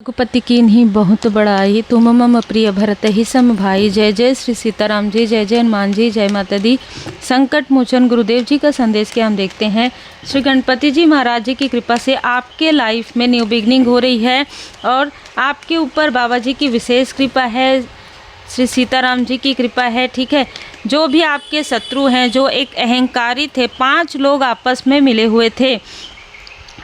रघुपति कीन्ही बहुत बड़ाई, तुम मम प्रिय भरत ही सम भाई। जय जय श्री सीताराम जी, जय जय हनुमान जी, जय माता दी। संकट मोचन गुरुदेव जी का संदेश क्या हम देखते हैं। श्री गणपति जी महाराज जी की कृपा से आपके लाइफ में न्यू बिगनिंग हो रही है और आपके ऊपर बाबा जी की विशेष कृपा है, श्री सीताराम जी की कृपा है। ठीक है, जो भी आपके शत्रु हैं, जो एक अहंकारी थे, 5 लोग आपस में मिले हुए थे,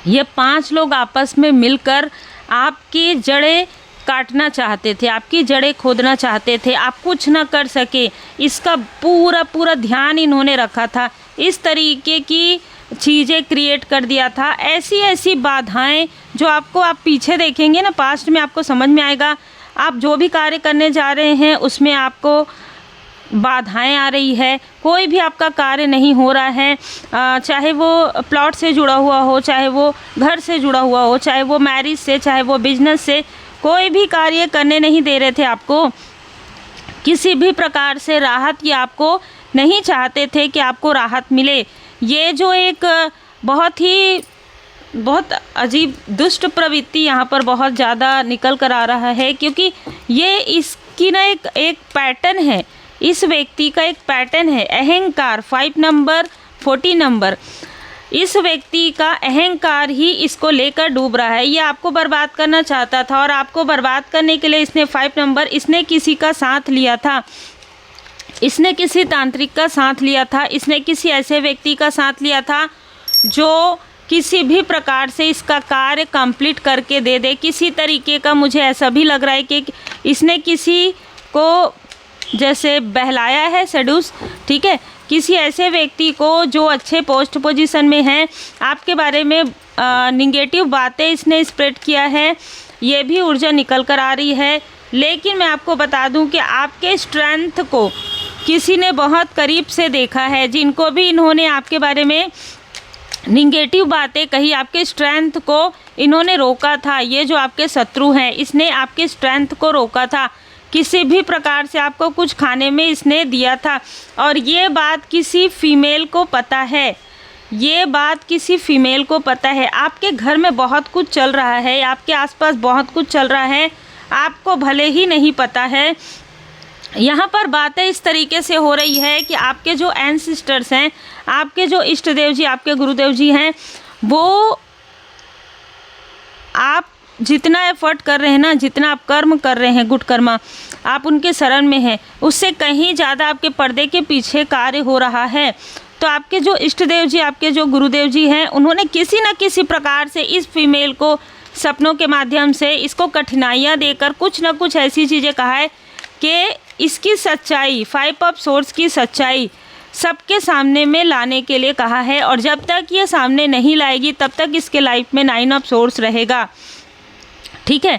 ये 5 लोग आपस में मिलकर आपकी जड़ें काटना चाहते थे, आपकी जड़ें खोदना चाहते थे, आप कुछ ना कर सके, इसका पूरा ध्यान इन्होंने रखा था। इस तरीके की चीज़ें क्रिएट कर दिया था, ऐसी बाधाएं जो आपको, आप पीछे देखेंगे ना, पास्ट में आपको समझ में आएगा। आप जो भी कार्य करने जा रहे हैं उसमें आपको बाधाएं आ रही है, कोई भी आपका कार्य नहीं हो रहा है, चाहे वो प्लॉट से जुड़ा हुआ हो, चाहे वो घर से जुड़ा हुआ हो, चाहे वो मैरिज से, चाहे वो बिजनेस से, कोई भी कार्य करने नहीं दे रहे थे आपको। किसी भी प्रकार से राहत ये आपको नहीं चाहते थे कि आपको राहत मिले। ये जो एक बहुत अजीब दुष्ट प्रवृत्ति यहाँ पर बहुत ज़्यादा निकल कर आ रहा है, क्योंकि ये इसकी ना एक पैटर्न है, इस व्यक्ति का एक पैटर्न है, अहंकार। 5 नंबर 40 नंबर, इस व्यक्ति का अहंकार ही इसको लेकर डूब रहा है। ये आपको बर्बाद करना चाहता था और आपको बर्बाद करने के लिए इसने 5 नंबर, इसने किसी का साथ लिया था, इसने किसी तांत्रिक का साथ लिया था, इसने किसी ऐसे व्यक्ति का साथ लिया था जो किसी भी प्रकार से इसका कार्य कंप्लीट करके दे दे। किसी तरीके का मुझे ऐसा भी लग रहा है कि इसने किसी को जैसे बहलाया है, सेड्यूस, ठीक है, किसी ऐसे व्यक्ति को जो अच्छे पोस्ट पोजीशन में हैं, आपके बारे में निगेटिव बातें इसने स्प्रेड किया है, ये भी ऊर्जा निकल कर आ रही है। लेकिन मैं आपको बता दूं कि आपके स्ट्रेंथ को किसी ने बहुत करीब से देखा है, जिनको भी इन्होंने आपके बारे में निगेटिव बातें कही, आपके स्ट्रेंथ को इन्होंने रोका था। ये जो आपके शत्रु हैं, इसने आपके स्ट्रेंथ को रोका था, किसी भी प्रकार से आपको कुछ खाने में इसने दिया था। और ये बात किसी फीमेल को पता है, ये बात किसी फीमेल को पता है। आपके घर में बहुत कुछ चल रहा है, आपके आसपास बहुत कुछ चल रहा है, आपको भले ही नहीं पता है। यहाँ पर बातें इस तरीके से हो रही है कि आपके जो एंसेस्टर्स हैं, आपके जो इष्ट देव जी, आपके गुरुदेव जी हैं, वो आप जितना एफर्ट कर रहे हैं ना, जितना आप कर्म कर रहे हैं, गुड कर्मा, आप उनके शरण में हैं, उससे कहीं ज़्यादा आपके पर्दे के पीछे कार्य हो रहा है। तो आपके जो इष्ट देव जी, आपके जो गुरुदेव जी हैं, उन्होंने किसी न किसी प्रकार से इस फीमेल को सपनों के माध्यम से इसको कठिनाइयाँ देकर कुछ न कुछ ऐसी चीज़ें कहा है कि इसकी सच्चाई, 5 ऑफ सोर्स की सच्चाई सबके सामने में लाने के लिए कहा है। और जब तक ये सामने नहीं लाएगी तब तक इसके लाइफ में 9 ऑफ सोर्स रहेगा। ठीक है,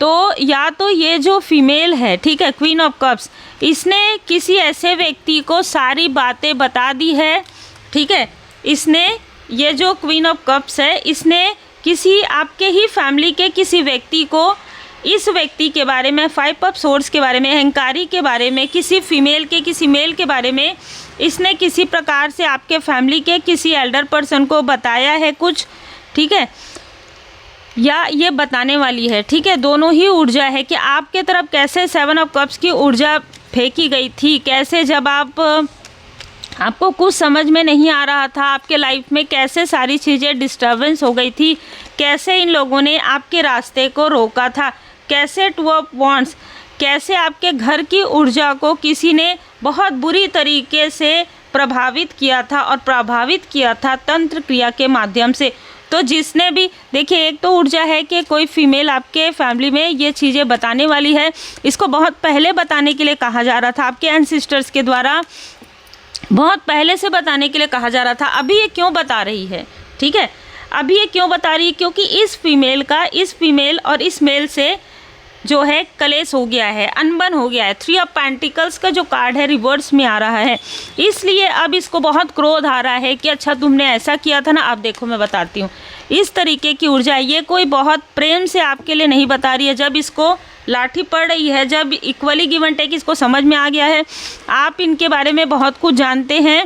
तो या तो ये जो फीमेल है, ठीक है, क्वीन ऑफ कप्स, इसने किसी ऐसे व्यक्ति को सारी बातें बता दी है। ठीक है, इसने, ये जो क्वीन ऑफ कप्स है, इसने किसी आपके ही फैमिली के किसी व्यक्ति को, इस व्यक्ति के बारे में, 5 ऑफ सोर्स के बारे में, अहंकारी के बारे में, किसी फीमेल के, किसी मेल के बारे में इसने किसी प्रकार से आपके फैमिली के किसी एल्डर पर्सन को बताया है कुछ। ठीक है, या ये बताने वाली है। ठीक है, दोनों ही ऊर्जा है कि आपके तरफ कैसे 7 ऑफ कप्स की ऊर्जा फेंकी गई थी, कैसे जब आपको कुछ समझ में नहीं आ रहा था, आपके लाइफ में कैसे सारी चीज़ें डिस्टर्बेंस हो गई थी, कैसे इन लोगों ने आपके रास्ते को रोका था, कैसे 2 ऑफ वॉन्ड्स, कैसे आपके घर की ऊर्जा को किसी ने बहुत बुरी तरीके से प्रभावित किया था, और प्रभावित किया था तंत्र क्रिया के माध्यम से। तो जिसने भी, देखिए, एक तो ऊर्जा है कि कोई फीमेल आपके फैमिली में ये चीज़ें बताने वाली है, इसको बहुत पहले बताने के लिए कहा जा रहा था, आपके एंसेस्टर्स के द्वारा बहुत पहले से बताने के लिए कहा जा रहा था। अभी ये क्यों बता रही है, ठीक है, अभी ये क्यों बता रही है, क्योंकि इस फीमेल और इस मेल से जो है कलेश हो गया है, अनबन हो गया है। 3 ऑफ पेंटिकल्स का जो कार्ड है रिवर्स में आ रहा है, इसलिए अब इसको बहुत क्रोध आ रहा है कि अच्छा तुमने ऐसा किया था ना। अब देखो मैं बताती हूँ, इस तरीके की ऊर्जा, ये कोई बहुत प्रेम से आपके लिए नहीं बता रही है। जब इसको लाठी पड़ रही है, जब इक्वली गिव एंड टेक इसको समझ में आ गया है, आप इनके बारे में बहुत कुछ जानते हैं,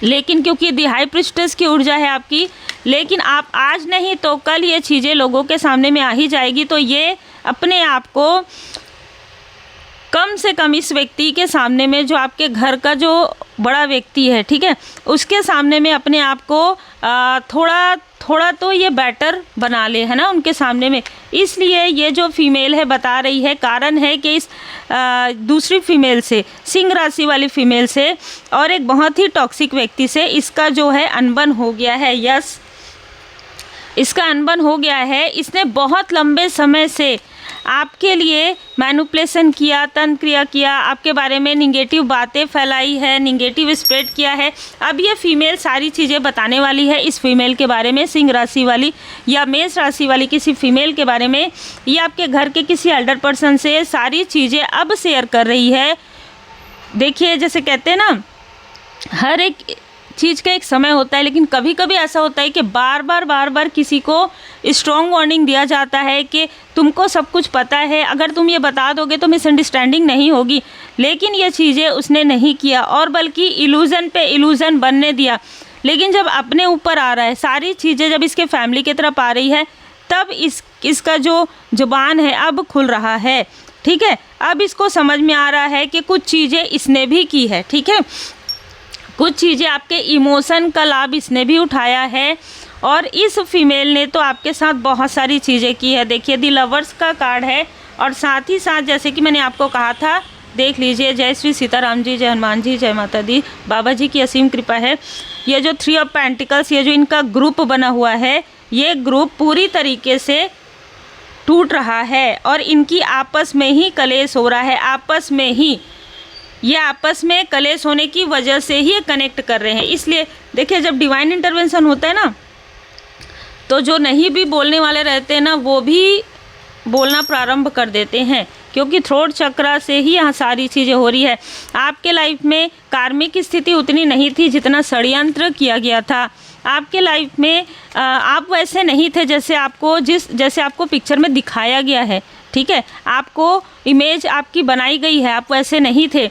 लेकिन क्योंकि दी हाई प्रिस्टेस की ऊर्जा है आपकी, लेकिन आप आज नहीं तो कल ये चीज़ें लोगों के सामने में आ ही जाएगी। तो ये अपने आप को कम से कम इस व्यक्ति के सामने में, जो आपके घर का जो बड़ा व्यक्ति है, ठीक है, उसके सामने में अपने आप को थोड़ा थोड़ा तो ये बेटर बना ले, है ना, उनके सामने में। इसलिए ये जो फीमेल है बता रही है, कारण है कि इस दूसरी फीमेल से, सिंह राशि वाली फीमेल से और एक बहुत ही टॉक्सिक व्यक्ति से इसका जो है अनबन हो गया है। यस, इसका अनबन हो गया है। इसने बहुत लंबे समय से आपके लिए मैनिपुलेशन किया, तंत्र क्रिया किया, आपके बारे में निगेटिव बातें फैलाई है, निगेटिव स्प्रेड किया है। अब ये फीमेल सारी चीज़ें बताने वाली है इस फीमेल के बारे में, सिंह राशि वाली या मेष राशि वाली किसी फीमेल के बारे में। ये आपके घर के किसी एल्डर पर्सन से सारी चीज़ें अब शेयर कर रही है। देखिए, जैसे कहते हैं ना, हर एक चीज़ का एक समय होता है, लेकिन कभी कभी ऐसा होता है कि बार बार किसी को स्ट्रॉन्ग वार्निंग दिया जाता है कि तुमको सब कुछ पता है, अगर तुम ये बता दोगे तो मिसअंडरस्टैंडिंग नहीं होगी। लेकिन ये चीज़ें उसने नहीं किया और बल्कि इल्यूज़न पे इल्यूज़न बनने दिया। लेकिन जब अपने ऊपर आ रहा है, सारी चीज़ें जब इसके फैमिली की तरफ आ रही है, तब इसका जो जुबान है अब खुल रहा है। ठीक है, अब इसको समझ में आ रहा है कि कुछ चीज़ें इसने भी की है। ठीक है, कुछ चीज़ें आपके इमोशन का लाभ इसने भी उठाया है और इस फीमेल ने तो आपके साथ बहुत सारी चीज़ें की है। देखिए, दी लवर्स का कार्ड है और साथ ही साथ जैसे कि मैंने आपको कहा था, देख लीजिए, जय श्री सीताराम जी, जय हनुमान जी, जय माता दी, बाबा जी की असीम कृपा है। ये जो 3 ऑफ पेंटिकल्स, ये जो इनका ग्रुप बना हुआ है, ये ग्रुप पूरी तरीके से टूट रहा है और इनकी आपस में ही कलेश हो रहा है। आपस में ही ये आपस में कलेश होने की वजह से ही कनेक्ट कर रहे हैं। इसलिए देखिए, जब डिवाइन इंटरवेंशन होता है ना, तो जो नहीं भी बोलने वाले रहते हैं ना, वो भी बोलना प्रारंभ कर देते हैं, क्योंकि थ्रोट चक्र से ही यहाँ सारी चीज़ें हो रही है। आपके लाइफ में कार्मिक स्थिति उतनी नहीं थी जितना षड्यंत्र किया गया था। आपके लाइफ में आप वैसे नहीं थे जैसे आपको पिक्चर में दिखाया गया है। ठीक है, आपको इमेज आपकी बनाई गई है, आप वैसे नहीं थे।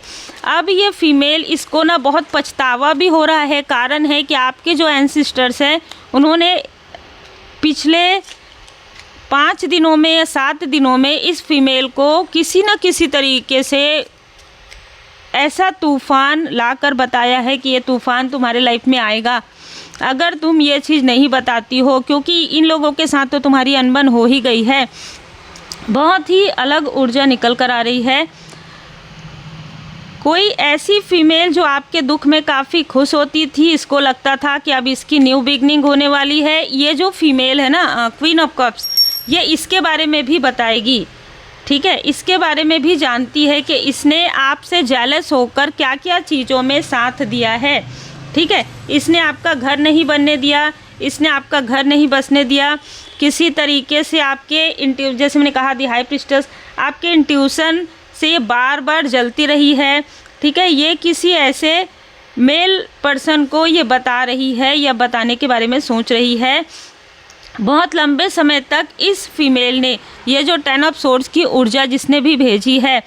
अब ये फीमेल, इसको ना बहुत पछतावा भी हो रहा है। कारण है कि आपके जो एंसिस्टर्स हैं, उन्होंने पिछले 5 दिनों में या 7 दिनों में इस फीमेल को किसी न किसी तरीके से ऐसा तूफ़ान लाकर बताया है कि ये तूफ़ान तुम्हारे लाइफ में आएगा अगर तुम ये चीज़ नहीं बताती हो, क्योंकि इन लोगों के साथ तो तुम्हारी अनबन हो ही गई है। बहुत ही अलग ऊर्जा निकल कर आ रही है। कोई ऐसी फीमेल जो आपके दुख में काफ़ी खुश होती थी, इसको लगता था कि अब इसकी न्यू बिगनिंग होने वाली है। ये जो फीमेल है ना, क्वीन ऑफ कप्स, ये इसके बारे में भी बताएगी। ठीक है, इसके बारे में भी जानती है कि इसने आपसे जेलस होकर क्या क्या चीज़ों में साथ दिया है। ठीक है, इसने आपका घर नहीं बनने दिया, इसने आपका घर नहीं बसने दिया। किसी तरीके से आपके जैसे मैंने कहा, दी हाई प्रीस्टेस, आपके इंट्यूशन से ये बार बार जलती रही है। ठीक है, ये किसी ऐसे मेल पर्सन को ये बता रही है या बताने के बारे में सोच रही है। बहुत लंबे समय तक इस फीमेल ने, ये जो 10 ऑफ सोर्ड्स की ऊर्जा जिसने भी भेजी है,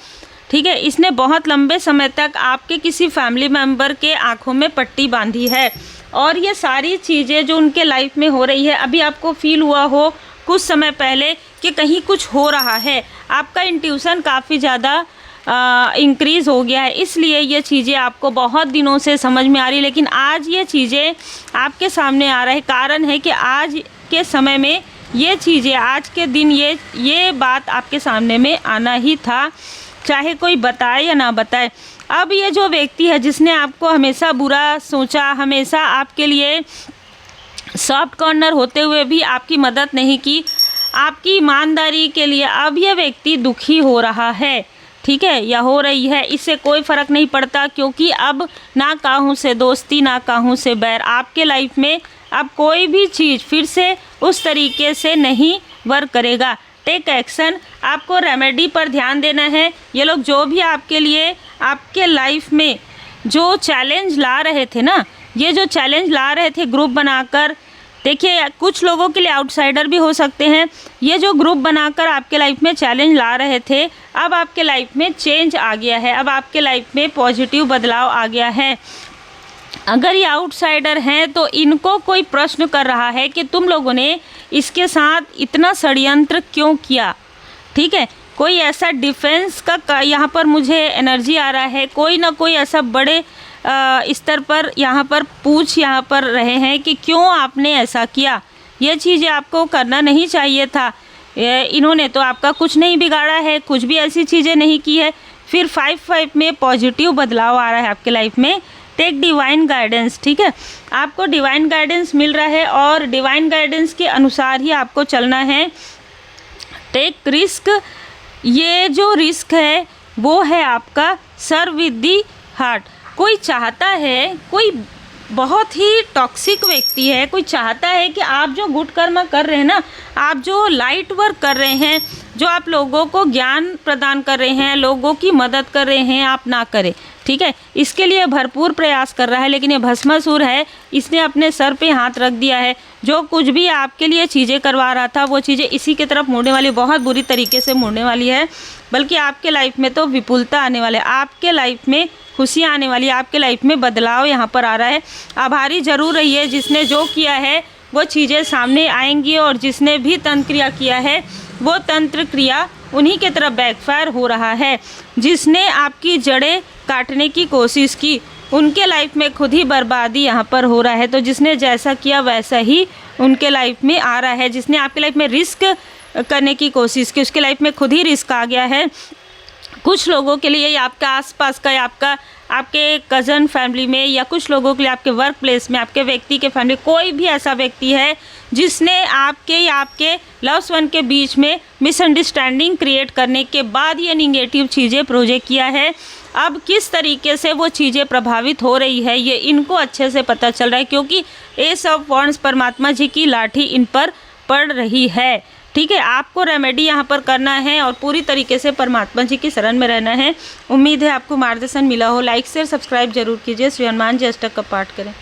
ठीक है, इसने बहुत लंबे समय तक आपके किसी फैमिली मेम्बर के आँखों में पट्टी बांधी है। और ये सारी चीज़ें जो उनके लाइफ में हो रही है, अभी आपको फील हुआ हो कुछ समय पहले कि कहीं कुछ हो रहा है, आपका इंट्यूशन काफ़ी ज़्यादा इंक्रीज़ हो गया है, इसलिए ये चीज़ें आपको बहुत दिनों से समझ में आ रही, लेकिन आज ये चीज़ें आपके सामने आ रहा है। कारण है कि आज के समय में ये चीज़ें, आज के दिन ये बात आपके सामने में आना ही था, चाहे कोई बताए या ना बताए। अब ये जो व्यक्ति है जिसने आपको हमेशा बुरा सोचा, हमेशा आपके लिए सॉफ्ट कॉर्नर होते हुए भी आपकी मदद नहीं की, आपकी ईमानदारी के लिए अब ये व्यक्ति दुखी हो रहा है। ठीक है, या हो रही है, इससे कोई फ़र्क नहीं पड़ता, क्योंकि अब ना काहूँ से दोस्ती ना काहूँ से बैर। आपके लाइफ में अब कोई भी चीज़ फिर से उस तरीके से नहीं वर्क करेगा। टेक एक्शन, आपको रेमेडी पर ध्यान देना है। ये लोग जो भी आपके लिए, आपके लाइफ में जो चैलेंज ला रहे थे ना, ये जो चैलेंज ला रहे थे ग्रुप बनाकर, देखिए कुछ लोगों के लिए आउटसाइडर भी हो सकते हैं। ये जो ग्रुप बनाकर आपके लाइफ में चैलेंज ला रहे थे, अब आपके लाइफ में चेंज आ गया है, अब आपके लाइफ में पॉजिटिव बदलाव आ गया है। अगर ये आउटसाइडर हैं तो इनको कोई प्रश्न कर रहा है कि तुम लोगों ने इसके साथ इतना षड्यंत्र क्यों किया। ठीक है, कोई ऐसा डिफेंस का यहाँ पर मुझे एनर्जी आ रहा है, कोई ना कोई ऐसा बड़े स्तर पर यहाँ पर पूछ यहाँ पर रहे हैं कि क्यों आपने ऐसा किया, ये चीज़ें आपको करना नहीं चाहिए था। इन्होंने तो आपका कुछ नहीं बिगाड़ा है, कुछ भी ऐसी चीज़ें नहीं की है। फिर 5-5 में पॉजिटिव बदलाव आ रहा है आपके लाइफ में। टेक डिवाइन गाइडेंस, ठीक है, आपको डिवाइन गाइडेंस मिल रहा है और डिवाइन गाइडेंस के अनुसार ही आपको चलना है। टेक रिस्क, ये जो रिस्क है वो है आपका सर्व विद दी हार्ट। कोई चाहता है, कोई बहुत ही टॉक्सिक व्यक्ति है, कोई चाहता है कि आप जो गुड कर्म कर रहे हैं ना, आप जो लाइट वर्क कर रहे हैं, जो आप लोगों को ज्ञान प्रदान कर रहे हैं, लोगों की मदद कर रहे हैं, आप ना करें। ठीक है, इसके लिए भरपूर प्रयास कर रहा है, लेकिन ये भस्मासुर है, इसने अपने सर पे हाथ रख दिया है। जो कुछ भी आपके लिए चीज़ें करवा रहा था वो चीज़ें इसी की तरफ मुड़ने वाली, बहुत बुरी तरीके से मुड़ने वाली है। बल्कि आपके लाइफ में तो विपुलता आने वाले, आपके लाइफ में खुशियाँ आने वाली, आपके लाइफ में बदलाव यहाँ पर आ रहा है। आभारी ज़रूर रहिए, जिसने जो किया है वो चीज़ें सामने आएंगी, और जिसने भी तंत्र क्रिया किया है वो तंत्र क्रिया उन्हीं के तरफ बैकफायर हो रहा है। जिसने आपकी जड़ें काटने की कोशिश की उनके लाइफ में खुद ही बर्बादी यहाँ पर हो रहा है। तो जिसने जैसा किया वैसा ही उनके लाइफ में आ रहा है। जिसने आपके लाइफ में रिस्क करने की कोशिश की उसके लाइफ में खुद ही रिस्क आ गया है। कुछ लोगों के लिए आपका आसपास का, आपके कज़न फैमिली में, या कुछ लोगों के लिए आपके वर्क प्लेस में, आपके व्यक्ति के फैमिली, कोई भी ऐसा व्यक्ति है जिसने आपके या आपके लव्स वन के बीच में मिसअंडरस्टैंडिंग क्रिएट करने के बाद ये निगेटिव चीज़ें प्रोजेक्ट किया है। अब किस तरीके से वो चीज़ें प्रभावित हो रही है ये इनको अच्छे से पता चल रहा है, क्योंकि एस ऑफ वॉन्ड्स परमात्मा जी की लाठी इन पर पड़ रही है। ठीक है, आपको रेमेडी यहाँ पर करना है और पूरी तरीके से परमात्मा जी की शरण में रहना है। उम्मीद है आपको मार्गदर्शन मिला हो। लाइक शेयर सब्सक्राइब जरूर कीजिए। श्री हनुमान जी अष्टक का पाठ करें।